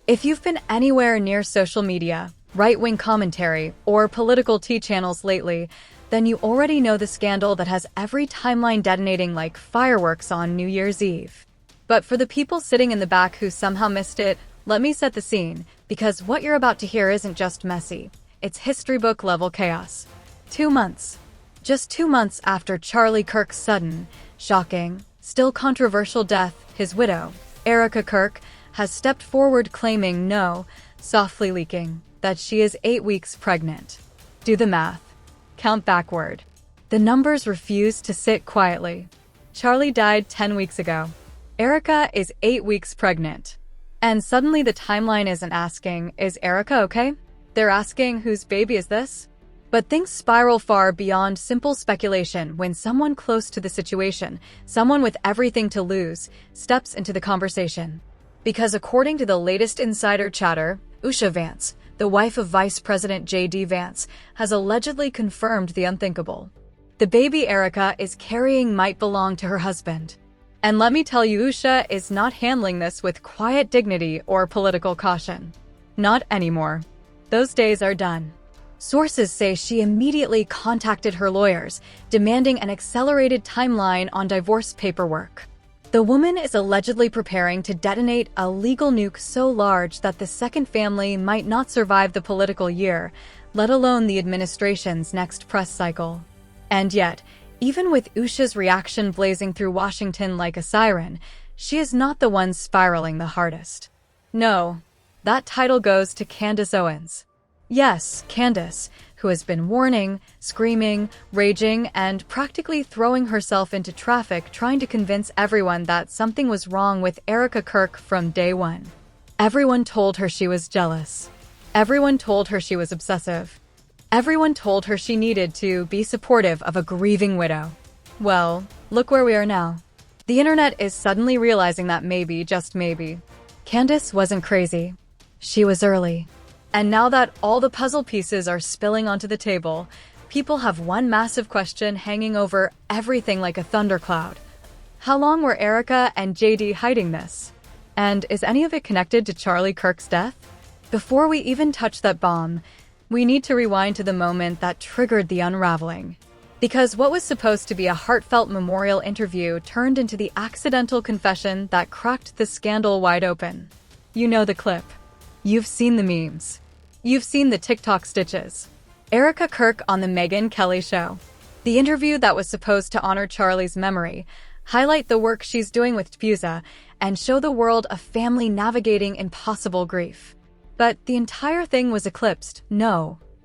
If you've been anywhere near social media, right-wing commentary, or political tea channels lately, then you already know the scandal that has every timeline detonating like fireworks on New Year's Eve. But for the people sitting in the back who somehow missed it, let me set the scene, because what you're about to hear isn't just messy. It's history book level chaos. 2 months. Just 2 months after Charlie Kirk's sudden, shocking, still controversial death, his widow, Erika Kirk, has stepped forward claiming softly leaking, that she is 8 weeks pregnant. Do the math. Count backward. The numbers refuse to sit quietly. Charlie died 10 weeks ago. Erika is 8 weeks pregnant. And suddenly the timeline isn't asking, is Erika okay? They're asking, whose baby is this? But things spiral far beyond simple speculation when someone close to the situation, someone with everything to lose, steps into the conversation. Because according to the latest insider chatter, Usha Vance, the wife of Vice President J.D. Vance, has allegedly confirmed the unthinkable. The baby Erika is carrying might belong to her husband. And let me tell you, Usha is not handling this with quiet dignity or political caution. Not anymore. Those days are done. Sources say she immediately contacted her lawyers, demanding an accelerated timeline on divorce paperwork. The woman is allegedly preparing to detonate a legal nuke so large that the second family might not survive the political year, let alone the administration's next press cycle. And yet, even with Usha's reaction blazing through Washington like a siren, she is not the one spiraling the hardest. No, that title goes to Candace Owens. Yes, Candace, who has been warning, screaming, raging, and practically throwing herself into traffic trying to convince everyone that something was wrong with Erika Kirk from day one. Everyone told her she was jealous. Everyone told her she was obsessive. Everyone told her she needed to be supportive of a grieving widow. Well, look where we are now. The internet is suddenly realizing that maybe, just maybe, Candace wasn't crazy. She was early. And now that all the puzzle pieces are spilling onto the table, people have one massive question hanging over everything like a thundercloud. How long were Erika and JD hiding this? And is any of it connected to Charlie Kirk's death? Before we even touch that bomb, we need to rewind to the moment that triggered the unraveling. Because what was supposed to be a heartfelt memorial interview turned into the accidental confession that cracked the scandal wide open. You know the clip. You've seen the memes. You've seen the TikTok stitches. Erika Kirk on the Megyn Kelly show. The interview that was supposed to honor Charlie's memory, highlight the work she's doing with Pusa, and show the world a family navigating impossible grief. But the entire thing was eclipsed,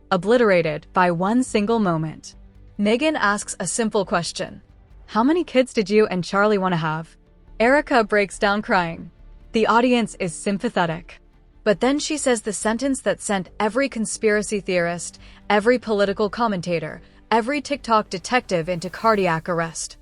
obliterated by one single moment. Megyn asks a simple question. How many kids did you and Charlie want to have? Erika breaks down crying. The audience is sympathetic. But then she says the sentence that sent every conspiracy theorist, every political commentator, every TikTok detective into cardiac arrest.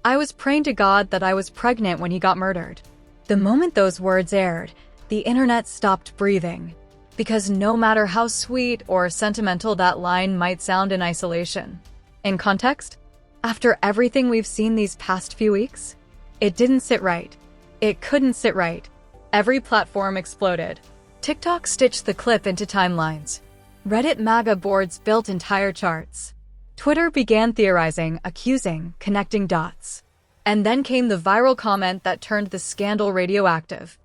I was praying to God that I was pregnant when he got murdered. The moment those words aired, the internet stopped breathing. Because no matter how sweet or sentimental that line might sound in isolation, in context, after everything we've seen these past few weeks, it didn't sit right. It couldn't sit right. Every platform exploded. TikTok stitched the clip into timelines. Reddit MAGA boards built entire charts. Twitter began theorizing, accusing, connecting dots. And then came the viral comment that turned the scandal radioactive.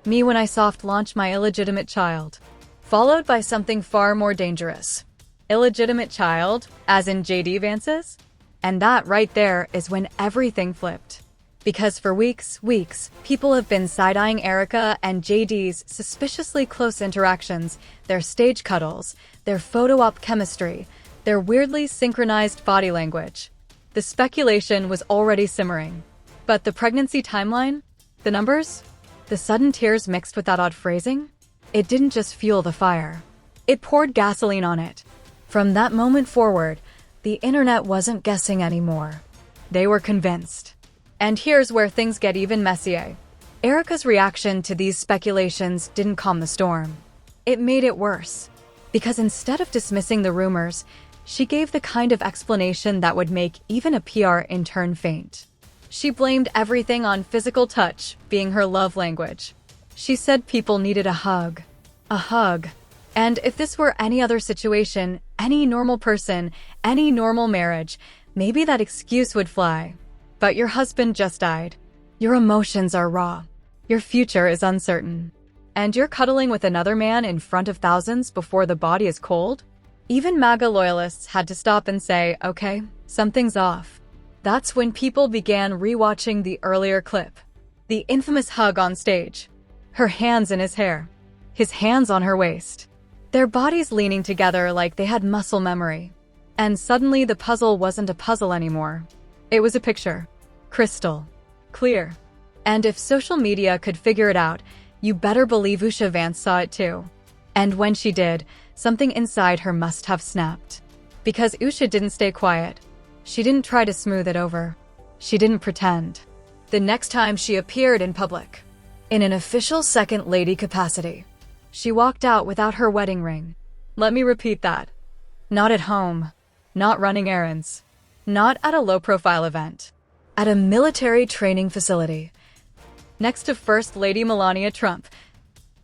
Me when I soft launch my illegitimate child. Followed by something far more dangerous. Illegitimate child, as in J.D. Vance's? And that right there is when everything flipped. Because for weeks, people have been side-eyeing Erika and JD's suspiciously close interactions, their stage cuddles, their photo-op chemistry, their weirdly synchronized body language. The speculation was already simmering. But the pregnancy timeline? The numbers? The sudden tears mixed with that odd phrasing? It didn't just fuel the fire. It poured gasoline on it. From that moment forward, the internet wasn't guessing anymore. They were convinced. And here's where things get even messier. Erika's reaction to these speculations didn't calm the storm. It made it worse. Because instead of dismissing the rumors, she gave the kind of explanation that would make even a PR intern faint. She blamed everything on physical touch being her love language. She said people needed a hug. A hug. And if this were any other situation, any normal person, any normal marriage, maybe that excuse would fly. But your husband just died. Your emotions are raw. Your future is uncertain. And you're cuddling with another man in front of thousands before the body is cold? Even MAGA loyalists had to stop and say, okay, something's off. That's when people began rewatching the earlier clip. The infamous hug on stage. Her hands in his hair. His hands on her waist. Their bodies leaning together like they had muscle memory. And suddenly the puzzle wasn't a puzzle anymore. It was a picture. Crystal. Clear. And if social media could figure it out, you better believe Usha Vance saw it too. And when she did, something inside her must have snapped. Because Usha didn't stay quiet. She didn't try to smooth it over. She didn't pretend. The next time she appeared in public, in an official second lady capacity, she walked out without her wedding ring. Let me repeat that. Not at home. Not running errands. Not at a low-profile event. At a military training facility. Next to First Lady Melania Trump.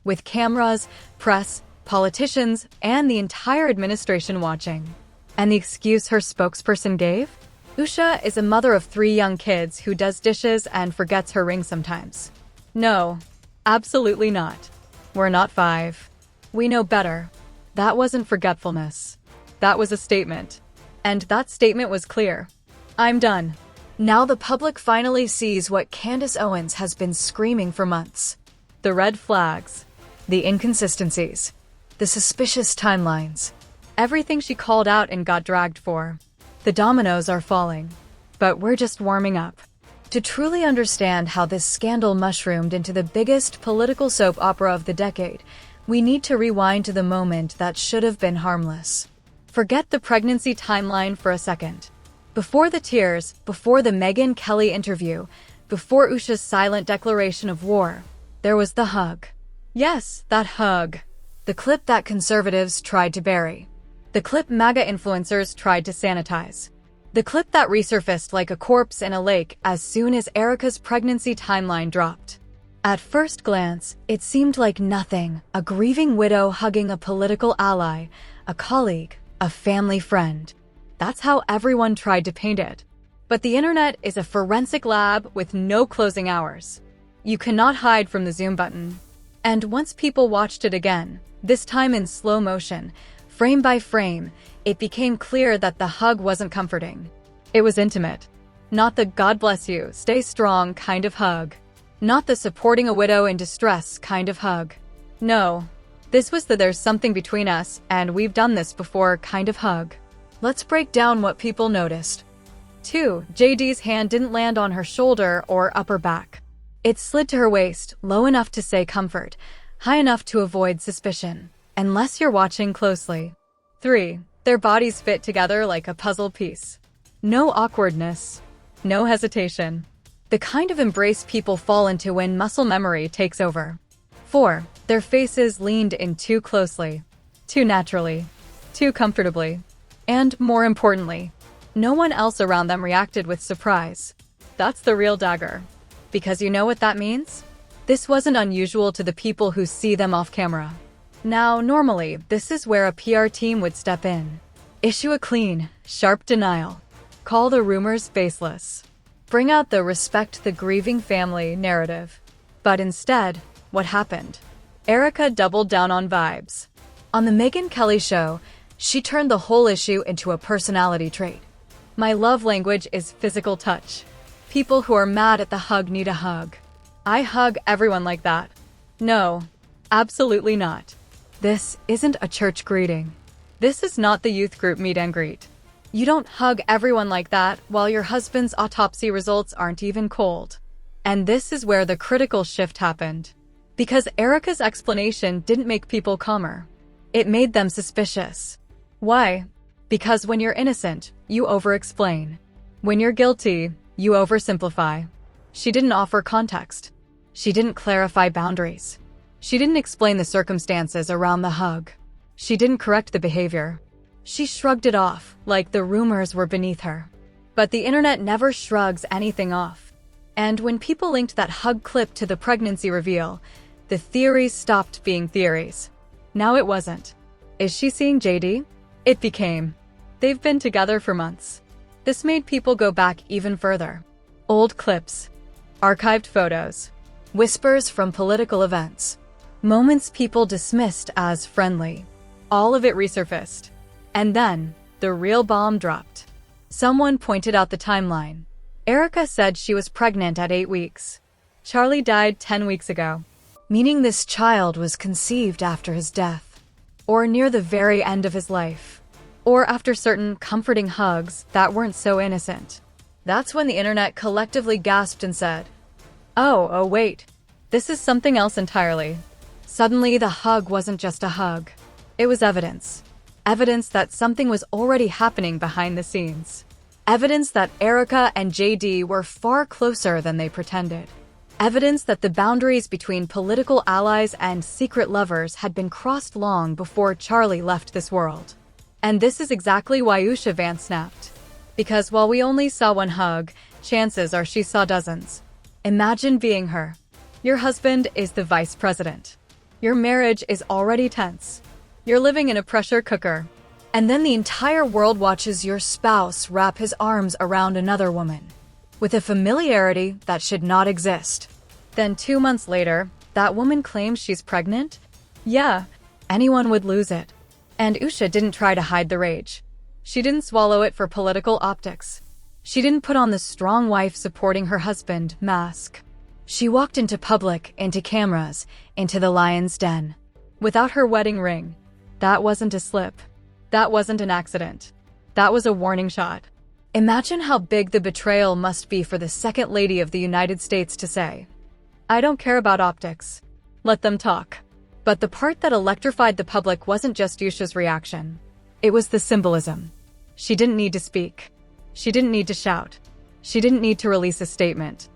With cameras, press, politicians, and the entire administration watching. And the excuse her spokesperson gave? Usha is a mother of 3 young kids who does dishes and forgets her ring sometimes. No, absolutely not. We're not 5. We know better. That wasn't forgetfulness. That was a statement. And that statement was clear. I'm done. Now the public finally sees what Candace Owens has been screaming for months. The red flags. The inconsistencies. The suspicious timelines. Everything she called out and got dragged for. The dominoes are falling. But we're just warming up. To truly understand how this scandal mushroomed into the biggest political soap opera of the decade, we need to rewind to the moment that should have been harmless. Forget the pregnancy timeline for a second. Before the tears, before the Megyn Kelly interview, before Usha's silent declaration of war, there was the hug. Yes, that hug. The clip that conservatives tried to bury. The clip MAGA influencers tried to sanitize. The clip that resurfaced like a corpse in a lake as soon as Erika's pregnancy timeline dropped. At first glance, it seemed like nothing, a grieving widow hugging a political ally, a colleague, a family friend. That's how everyone tried to paint it. But the internet is a forensic lab with no closing hours. You cannot hide from the zoom button. And once people watched it again, this time in slow motion, frame by frame, it became clear that the hug wasn't comforting. It was intimate. Not the God bless you, stay strong kind of hug. Not the supporting a widow in distress kind of hug. No, this was the there's something between us and we've done this before kind of hug. Let's break down what people noticed. 2. JD's hand didn't land on her shoulder or upper back. It slid to her waist, low enough to say comfort, high enough to avoid suspicion, unless you're watching closely. 3. Their bodies fit together like a puzzle piece. No awkwardness. No hesitation. The kind of embrace people fall into when muscle memory takes over. 4. Their faces leaned in too closely. Too naturally. Too comfortably. And, more importantly, no one else around them reacted with surprise. That's the real dagger. Because you know what that means? This wasn't unusual to the people who see them off camera. Now, normally, this is where a PR team would step in. Issue a clean, sharp denial. Call the rumors baseless. Bring out the respect the grieving family narrative. But instead, what happened? Erika doubled down on vibes. On the Megyn Kelly show, she turned the whole issue into a personality trait. My love language is physical touch. People who are mad at the hug need a hug. I hug everyone like that. No, absolutely not. This isn't a church greeting. This is not the youth group meet and greet. You don't hug everyone like that while your husband's autopsy results aren't even cold. And this is where the critical shift happened. Because Erika's explanation didn't make people calmer. It made them suspicious. Why? Because when you're innocent, you over-explain. When you're guilty, you oversimplify. She didn't offer context. She didn't clarify boundaries. She didn't explain the circumstances around the hug. She didn't correct the behavior. She shrugged it off, like the rumors were beneath her. But the internet never shrugs anything off. And when people linked that hug clip to the pregnancy reveal, The theories stopped being theories. Now it wasn't. Is she seeing JD? It became. They've been together for months. This made people go back even further. Old clips, archived photos, whispers from political events, moments people dismissed as friendly. All of it resurfaced. And then, the real bomb dropped. Someone pointed out the timeline. Erika said she was pregnant at 8 weeks. Charlie died 10 weeks ago, meaning this child was conceived after his death, or near the very end of his life, or after certain comforting hugs that weren't so innocent. That's when the internet collectively gasped and said, oh wait, this is something else entirely. Suddenly, the hug wasn't just a hug. It was evidence. Evidence that something was already happening behind the scenes. Evidence that Erika and JD were far closer than they pretended. Evidence that the boundaries between political allies and secret lovers had been crossed long before Charlie left this world. And this is exactly why Usha Vance snapped. Because while we only saw one hug, chances are she saw dozens. Imagine being her. Your husband is the vice president. Your marriage is already tense. You're living in a pressure cooker. And then the entire world watches your spouse wrap his arms around another woman, with a familiarity that should not exist. Then 2 months later, that woman claims she's pregnant? Yeah, anyone would lose it. And Usha didn't try to hide the rage. She didn't swallow it for political optics. She didn't put on the strong wife supporting her husband mask. She walked into public, into cameras, into the lion's den. Without her wedding ring. That wasn't a slip. That wasn't an accident. That was a warning shot. Imagine how big the betrayal must be for the Second Lady of the United States to say, I don't care about optics. Let them talk. But the part that electrified the public wasn't just Usha's reaction. It was the symbolism. She didn't need to speak. She didn't need to shout. She didn't need to release a statement.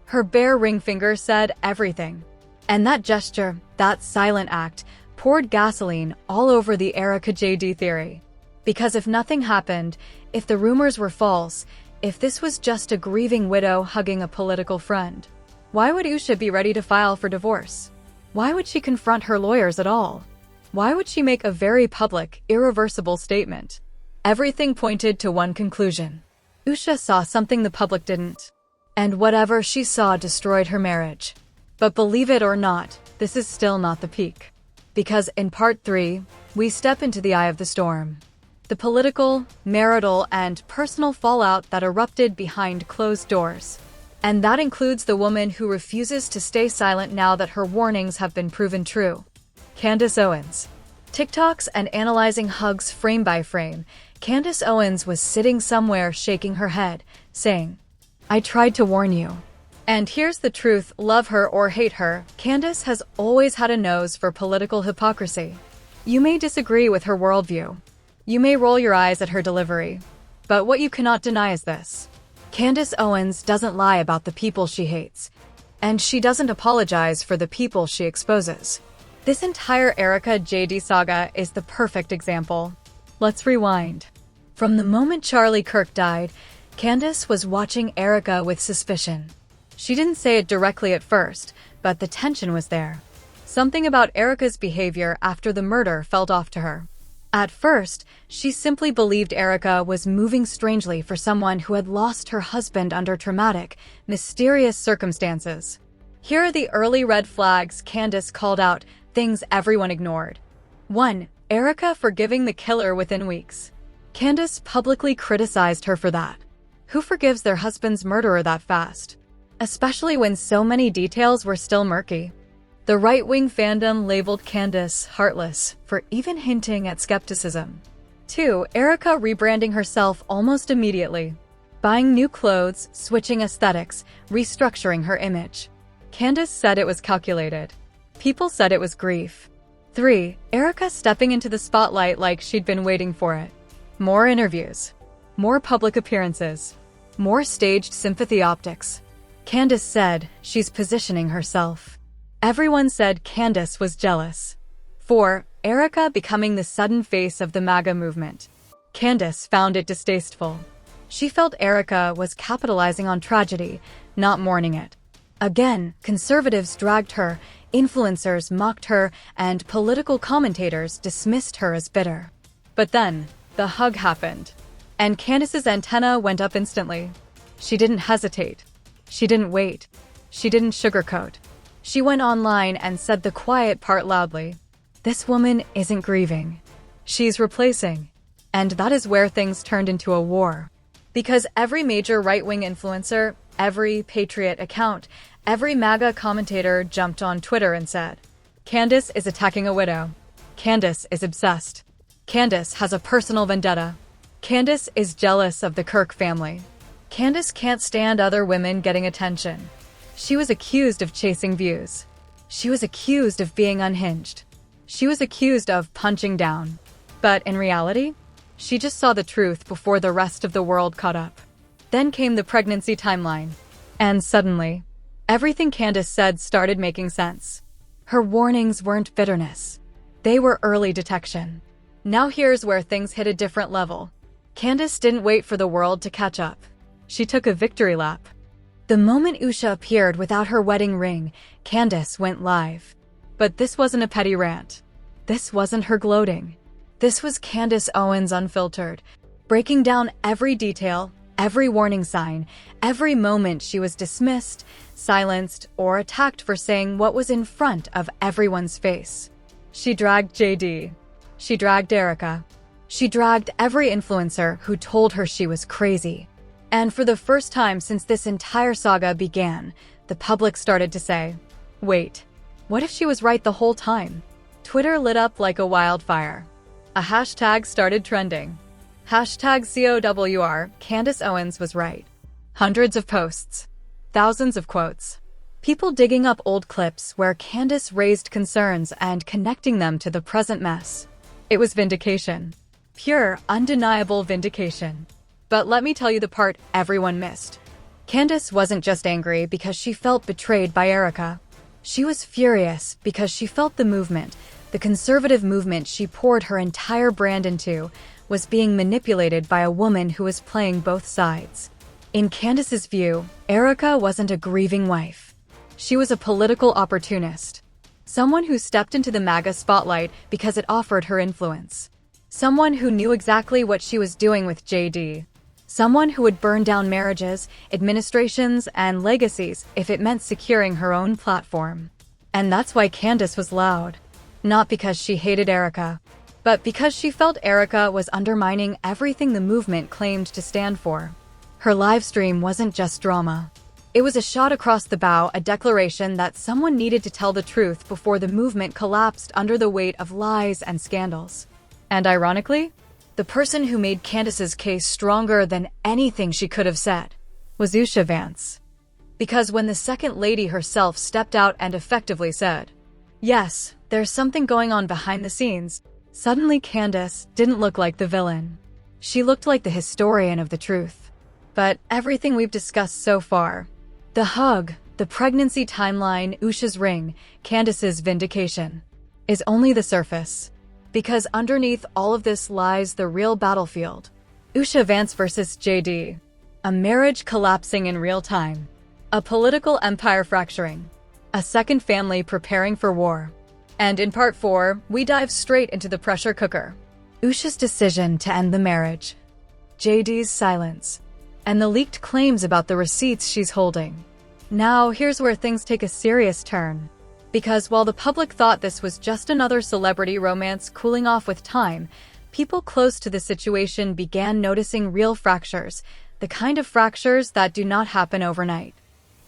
Her bare ring finger said everything. And that gesture, that silent act, poured gasoline all over the Erika JD theory. Because if nothing happened, if the rumors were false, if this was just a grieving widow hugging a political friend, why would Usha be ready to file for divorce? Why would she confront her lawyers at all? Why would she make a very public, irreversible statement? Everything pointed to one conclusion. Usha saw something the public didn't. And whatever she saw destroyed her marriage. But believe it or not, this is still not the peak. Because in part 3, we step into the eye of the storm. The political, marital, and personal fallout that erupted behind closed doors. And that includes the woman who refuses to stay silent now that her warnings have been proven true. Candace Owens. TikToks and analyzing hugs frame by frame, Candace Owens was sitting somewhere shaking her head, saying, I tried to warn you. And here's the truth, love her or hate her, Candace has always had a nose for political hypocrisy. You may disagree with her worldview. You may roll your eyes at her delivery. But what you cannot deny is this. Candace Owens doesn't lie about the people she hates. And she doesn't apologize for the people she exposes. This entire Erika JD saga is the perfect example. Let's rewind. From the moment Charlie Kirk died, Candace was watching Erika with suspicion. She didn't say it directly at first, but the tension was there. Something about Erika's behavior after the murder felt off to her. At first, she simply believed Erika was moving strangely for someone who had lost her husband under traumatic, mysterious circumstances. Here are the early red flags Candace called out, things everyone ignored. 1. Erika forgiving the killer within weeks. Candace publicly criticized her for that. Who forgives their husband's murderer that fast? Especially when so many details were still murky. The right-wing fandom labeled Candace heartless for even hinting at skepticism. 2. Erika rebranding herself almost immediately. Buying new clothes, switching aesthetics, restructuring her image. Candace said it was calculated. People said it was grief. 3. Erika stepping into the spotlight like she'd been waiting for it. More interviews. More public appearances. More staged sympathy optics. Candace said she's positioning herself. Everyone said Candace was jealous. 4. Erika becoming the sudden face of the MAGA movement. Candace found it distasteful. She felt Erika was capitalizing on tragedy, not mourning it. Again, conservatives dragged her, influencers mocked her, and political commentators dismissed her as bitter. But then, the hug happened. And Candace's antenna went up instantly. She didn't hesitate. She didn't wait. She didn't sugarcoat. She went online and said the quiet part loudly. This woman isn't grieving. She's replacing. And that is where things turned into a war. Because every major right-wing influencer, every Patriot account, every MAGA commentator jumped on Twitter and said, Candace is attacking a widow. Candace is obsessed. Candace has a personal vendetta. Candace is jealous of the Kirk family. Candace can't stand other women getting attention. She was accused of chasing views. She was accused of being unhinged. She was accused of punching down. But in reality, she just saw the truth before the rest of the world caught up. Then came the pregnancy timeline. And suddenly, everything Candace said started making sense. Her warnings weren't bitterness. They were early detection. Now here's where things hit a different level. Candace didn't wait for the world to catch up. She took a victory lap. The moment Usha appeared without her wedding ring, Candace went live. But this wasn't a petty rant. This wasn't her gloating. This was Candace Owens unfiltered, breaking down every detail, every warning sign, every moment she was dismissed, silenced, or attacked for saying what was in front of everyone's face. She dragged JD. She dragged Erika. She dragged every influencer who told her she was crazy. And for the first time since this entire saga began, the public started to say, wait, what if she was right the whole time? Twitter lit up like a wildfire. A hashtag started trending. Hashtag COWR, Candace Owens was right. Hundreds of posts. Thousands of quotes. People digging up old clips where Candace raised concerns and connecting them to the present mess. It was vindication. Pure, undeniable vindication. But let me tell you the part everyone missed. Candace wasn't just angry because she felt betrayed by Erika. She was furious because she felt the movement, the conservative movement she poured her entire brand into, was being manipulated by a woman who was playing both sides. In Candace's view, Erika wasn't a grieving wife. She was a political opportunist. Someone who stepped into the MAGA spotlight because it offered her influence. Someone who knew exactly what she was doing with JD. Someone who would burn down marriages, administrations, and legacies if it meant securing her own platform. And that's why Candace was loud. Not because she hated Erika, but because she felt Erika was undermining everything the movement claimed to stand for. Her livestream wasn't just drama. It was a shot across the bow, a declaration that someone needed to tell the truth before the movement collapsed under the weight of lies and scandals. And ironically, the person who made Candace's case stronger than anything she could have said was Usha Vance. Because when the second lady herself stepped out and effectively said, yes, there's something going on behind the scenes, suddenly Candace didn't look like the villain. She looked like the historian of the truth. But everything we've discussed so far, the hug, the pregnancy timeline, Usha's ring, Candace's vindication, is only the surface. Because underneath all of this lies the real battlefield. Usha Vance versus JD. A marriage collapsing in real time. A political empire fracturing. A second family preparing for war. And in part 4, we dive straight into the pressure cooker. Usha's decision to end the marriage. JD's silence. And the leaked claims about the receipts she's holding. Now, here's where things take a serious turn. Because while the public thought this was just another celebrity romance cooling off with time, people close to the situation began noticing real fractures, the kind of fractures that do not happen overnight.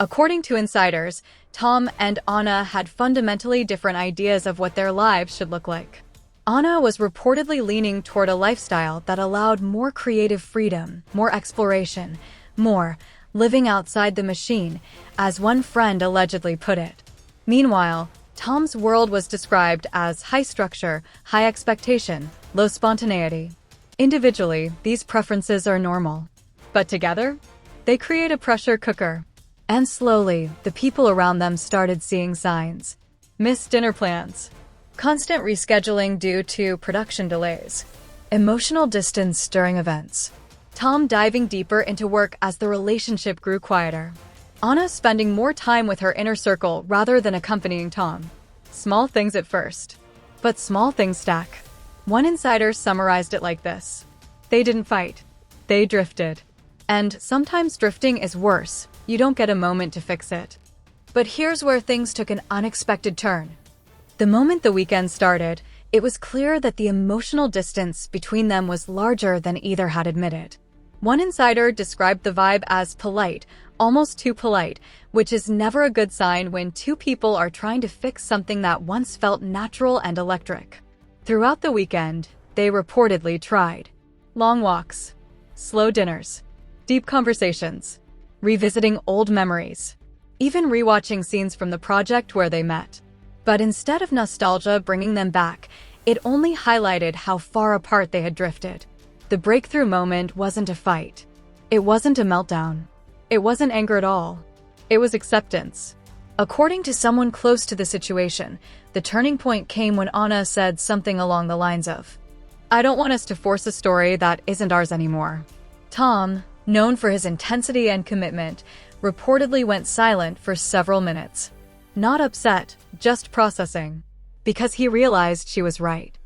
According to insiders, Tom and Anna had fundamentally different ideas of what their lives should look like. Anna was reportedly leaning toward a lifestyle that allowed more creative freedom, more exploration, more living outside the machine, as one friend allegedly put it. Meanwhile, Tom's world was described as high structure, high expectation, low spontaneity. Individually, these preferences are normal. But together, they create a pressure cooker. And slowly, the people around them started seeing signs. Missed dinner plans. Constant rescheduling due to production delays. Emotional distance during events. Tom diving deeper into work as the relationship grew quieter. Anna spending more time with her inner circle rather than accompanying Tom. Small things at first, but small things stack. One insider summarized it like this: they didn't fight, they drifted. And sometimes drifting is worse, you don't get a moment to fix it. But here's where things took an unexpected turn. The moment the weekend started, it was clear that the emotional distance between them was larger than either had admitted. One insider described the vibe as polite, almost too polite, which is never a good sign when two people are trying to fix something that once felt natural and electric. Throughout the weekend, they reportedly tried. Long walks, slow dinners, deep conversations, revisiting old memories, even rewatching scenes from the project where they met. But instead of nostalgia bringing them back, it only highlighted how far apart they had drifted. The breakthrough moment wasn't a fight. It wasn't a meltdown. It wasn't anger at all. It was acceptance. According to someone close to the situation, the turning point came when Anna said something along the lines of, "I don't want us to force a story that isn't ours anymore." Tom, known for his intensity and commitment, reportedly went silent for several minutes. Not upset, just processing. Because he realized she was right.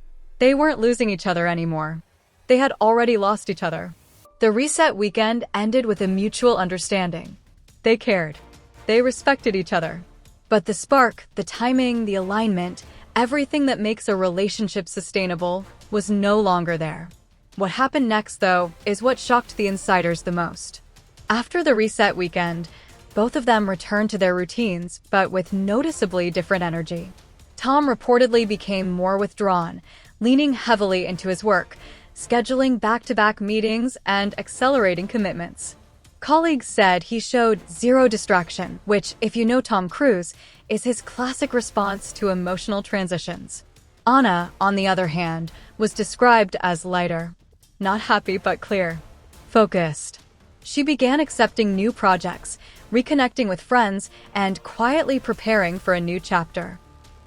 They weren't losing each other anymore. They had already lost each other. The reset weekend ended with a mutual understanding. They cared. They respected each other. But the spark, the timing, the alignment, everything that makes a relationship sustainable, was no longer there. What happened next, though, is what shocked the insiders the most. After the reset weekend, both of them returned to their routines, but with noticeably different energy. Tom reportedly became more withdrawn, leaning heavily into his work, scheduling back-to-back meetings and accelerating commitments. Colleagues said he showed zero distraction, which, if you know Tom Cruise, is his classic response to emotional transitions. Anna, on the other hand, was described as lighter. Not happy but clear. Focused. She began accepting new projects, reconnecting with friends, and quietly preparing for a new chapter.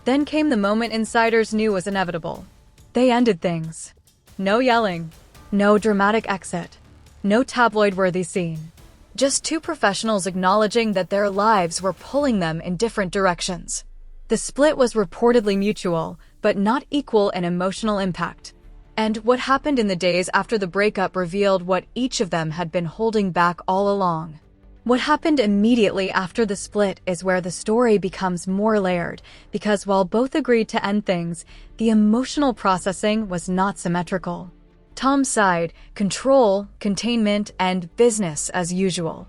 Then came the moment insiders knew was inevitable. They ended things. No yelling. No dramatic exit. No tabloid-worthy scene. Just two professionals acknowledging that their lives were pulling them in different directions. The split was reportedly mutual, but not equal in emotional impact. And what happened in the days after the breakup revealed what each of them had been holding back all along. What happened immediately after the split is where the story becomes more layered, because while both agreed to end things, the emotional processing was not symmetrical. Tom's side, control, containment, and business as usual.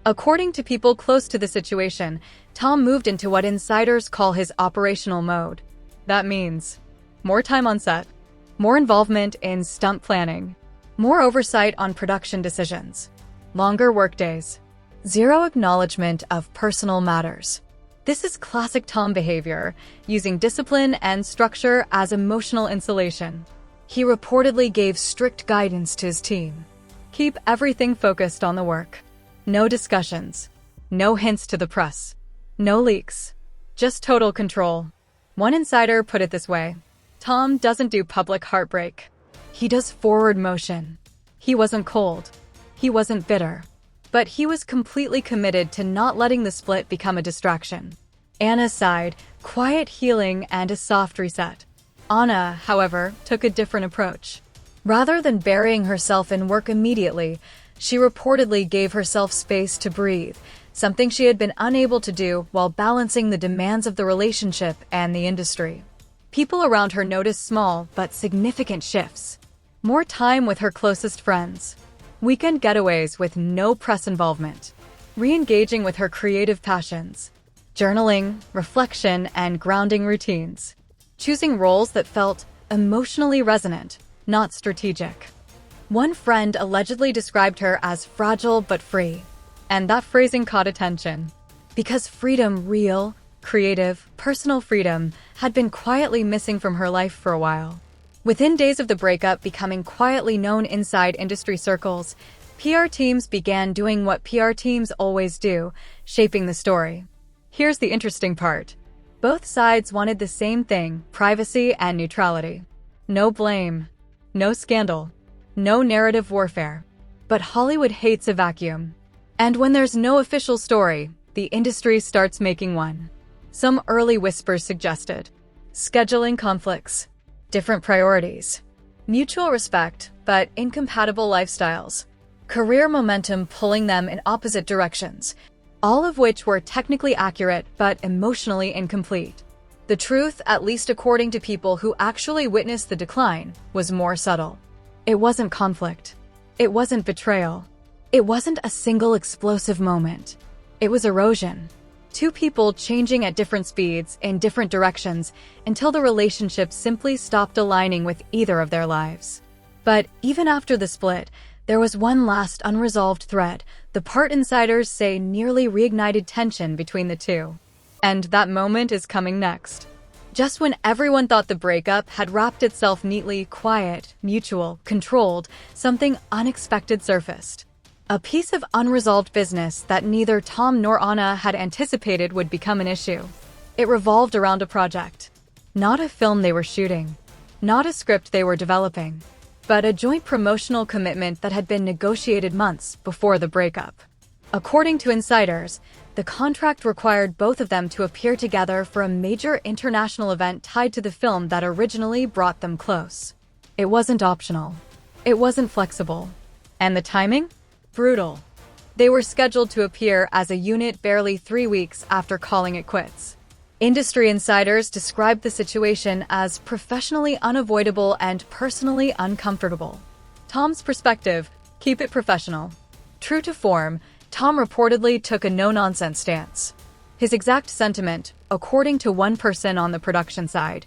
According to people close to the situation, Tom moved into what insiders call his operational mode. That means more time on set, more involvement in stunt planning, more oversight on production decisions, longer workdays, zero acknowledgement of personal matters. This is classic Tom behavior, using discipline and structure as emotional insulation. He reportedly gave strict guidance to his team. Keep everything focused on the work. No discussions. No hints to the press. No leaks. Just total control. One insider put it this way: Tom doesn't do public heartbreak. He does forward motion. He wasn't cold. He wasn't bitter. But he was completely committed to not letting the split become a distraction. Anna's side, quiet healing and a soft reset. Anna, however, took a different approach. Rather than burying herself in work immediately, she reportedly gave herself space to breathe, something she had been unable to do while balancing the demands of the relationship and the industry. People around her noticed small but significant shifts. More time with her closest friends. Weekend getaways with no press involvement. Re-engaging with her creative passions. Journaling, reflection, and grounding routines. Choosing roles that felt emotionally resonant, not strategic. One friend allegedly described her as fragile but free, and that phrasing caught attention. Because freedom, real, creative, personal freedom, had been quietly missing from her life for a while. Within days of the breakup becoming quietly known inside industry circles, PR teams began doing what PR teams always do, shaping the story. Here's the interesting part. Both sides wanted the same thing: privacy and neutrality. No blame. No scandal. No narrative warfare. But Hollywood hates a vacuum. And when there's no official story, the industry starts making one. Some early whispers suggested scheduling conflicts, different priorities, mutual respect, but incompatible lifestyles, career momentum pulling them in opposite directions, all of which were technically accurate but emotionally incomplete. The truth, at least according to people who actually witnessed the decline, was more subtle. It wasn't conflict. It wasn't betrayal. It wasn't a single explosive moment. It was erosion. Two people changing at different speeds in different directions until the relationship simply stopped aligning with either of their lives. But even after the split, there was one last unresolved thread the part insiders say nearly reignited tension between the two. And that moment is coming next. Just when everyone thought the breakup had wrapped itself neatly, quiet, mutual, controlled, something unexpected surfaced. A piece of unresolved business that neither Tom nor Anna had anticipated would become an issue. It revolved around a project. Not a film they were shooting. Not a script they were developing. But a joint promotional commitment that had been negotiated months before the breakup. According to insiders, the contract required both of them to appear together for a major international event tied to the film that originally brought them close. It wasn't optional. It wasn't flexible. And the timing? Brutal. They were scheduled to appear as a unit barely 3 weeks after calling it quits. Industry insiders described the situation as professionally unavoidable and personally uncomfortable. Tom's perspective: keep it professional. True to form, Tom reportedly took a no-nonsense stance. His exact sentiment, according to one person on the production side: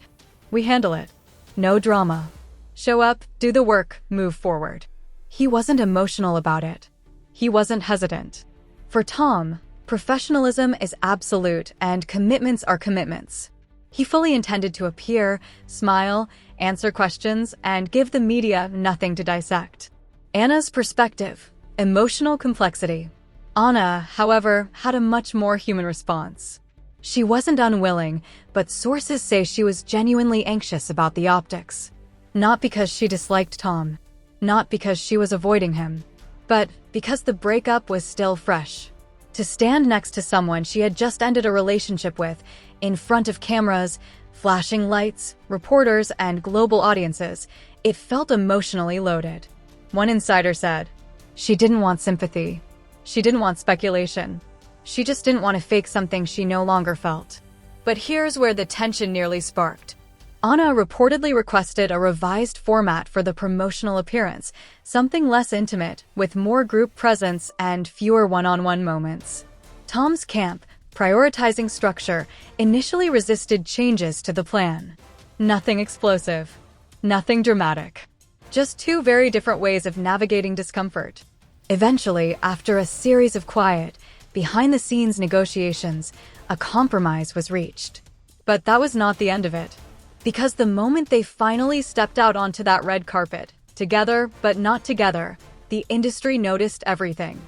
we handle it. No drama. Show up, do the work, move forward. He wasn't emotional about it. He wasn't hesitant. For Tom, professionalism is absolute and commitments are commitments. He fully intended to appear, smile, answer questions, and give the media nothing to dissect. Anna's perspective: emotional complexity. Anna, however, had a much more human response. She wasn't unwilling, but sources say she was genuinely anxious about the optics. Not because she disliked Tom. Not because she was avoiding him. But because the breakup was still fresh. To stand next to someone she had just ended a relationship with, in front of cameras, flashing lights, reporters, and global audiences, it felt emotionally loaded. One insider said, she didn't want sympathy. She didn't want speculation. She just didn't want to fake something she no longer felt. But here's where the tension nearly sparked. Anna reportedly requested a revised format for the promotional appearance, something less intimate, with more group presence and fewer one-on-one moments. Tom's camp, prioritizing structure, initially resisted changes to the plan. Nothing explosive. Nothing dramatic. Just two very different ways of navigating discomfort. Eventually, after a series of quiet, behind-the-scenes negotiations, a compromise was reached. But that was not the end of it. Because the moment they finally stepped out onto that red carpet, together but not together, the industry noticed everything.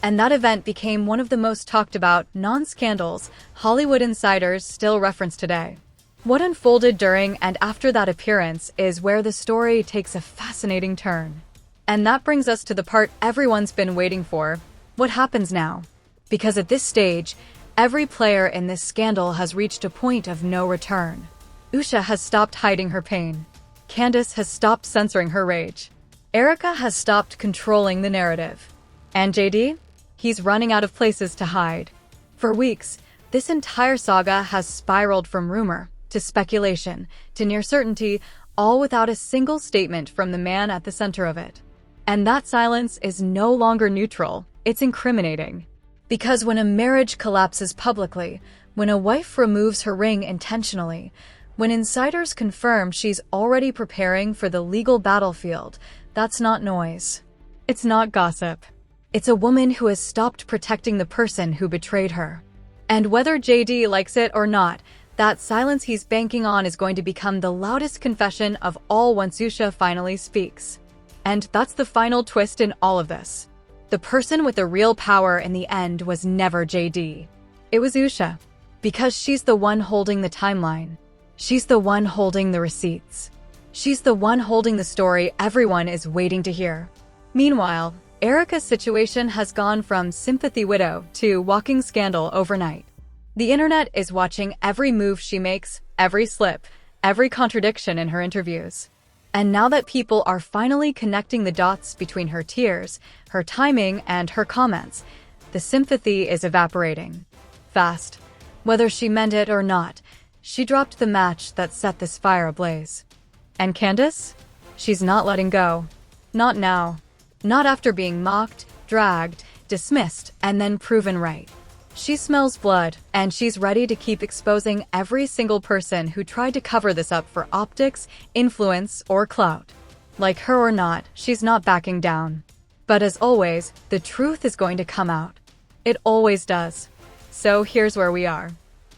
And that event became one of the most talked about, non-scandals Hollywood insiders still reference today. What unfolded during and after that appearance is where the story takes a fascinating turn. And that brings us to the part everyone's been waiting for: what happens now? Because at this stage, every player in this scandal has reached a point of no return. Usha has stopped hiding her pain. Candace has stopped censoring her rage. Erika has stopped controlling the narrative. And JD? He's running out of places to hide. For weeks, this entire saga has spiraled from rumor to speculation to near certainty, all without a single statement from the man at the center of it. And that silence is no longer neutral, it's incriminating. Because when a marriage collapses publicly, when a wife removes her ring intentionally, when insiders confirm she's already preparing for the legal battlefield, that's not noise. It's not gossip. It's a woman who has stopped protecting the person who betrayed her. And whether JD likes it or not, that silence he's banking on is going to become the loudest confession of all once Usha finally speaks. And that's the final twist in all of this. The person with the real power in the end was never JD. It was Usha. Because she's the one holding the timeline. She's the one holding the receipts. She's the one holding the story everyone is waiting to hear. Meanwhile, Erika's situation has gone from sympathy widow to walking scandal overnight. The internet is watching every move she makes, every slip, every contradiction in her interviews. And now that people are finally connecting the dots between her tears, her timing, and her comments, the sympathy is evaporating. Fast. Whether she meant it or not, she dropped the match that set this fire ablaze. And Candace? She's not letting go. Not now. Not after being mocked, dragged, dismissed, and then proven right. She smells blood, and she's ready to keep exposing every single person who tried to cover this up for optics, influence, or clout. Like her or not, she's not backing down. But as always, the truth is going to come out. It always does. So here's where we are.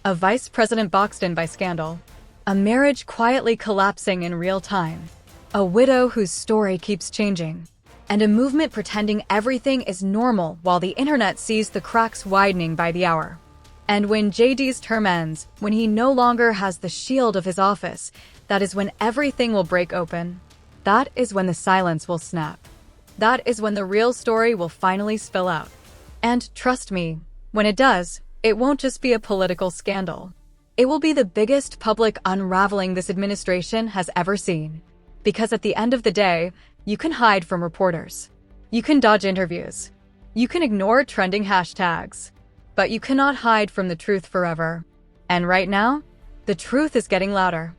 A vice president boxed in by scandal. A marriage quietly collapsing in real time. A widow whose story keeps changing. And a movement pretending everything is normal while the internet sees the cracks widening by the hour. And when JD's term ends, when he no longer has the shield of his office, that is when everything will break open. That is when the silence will snap. That is when the real story will finally spill out. And trust me, when it does, it won't just be a political scandal. It will be the biggest public unraveling this administration has ever seen. Because at the end of the day, you can hide from reporters. You can dodge interviews. You can ignore trending hashtags. But you cannot hide from the truth forever. And right now, the truth is getting louder.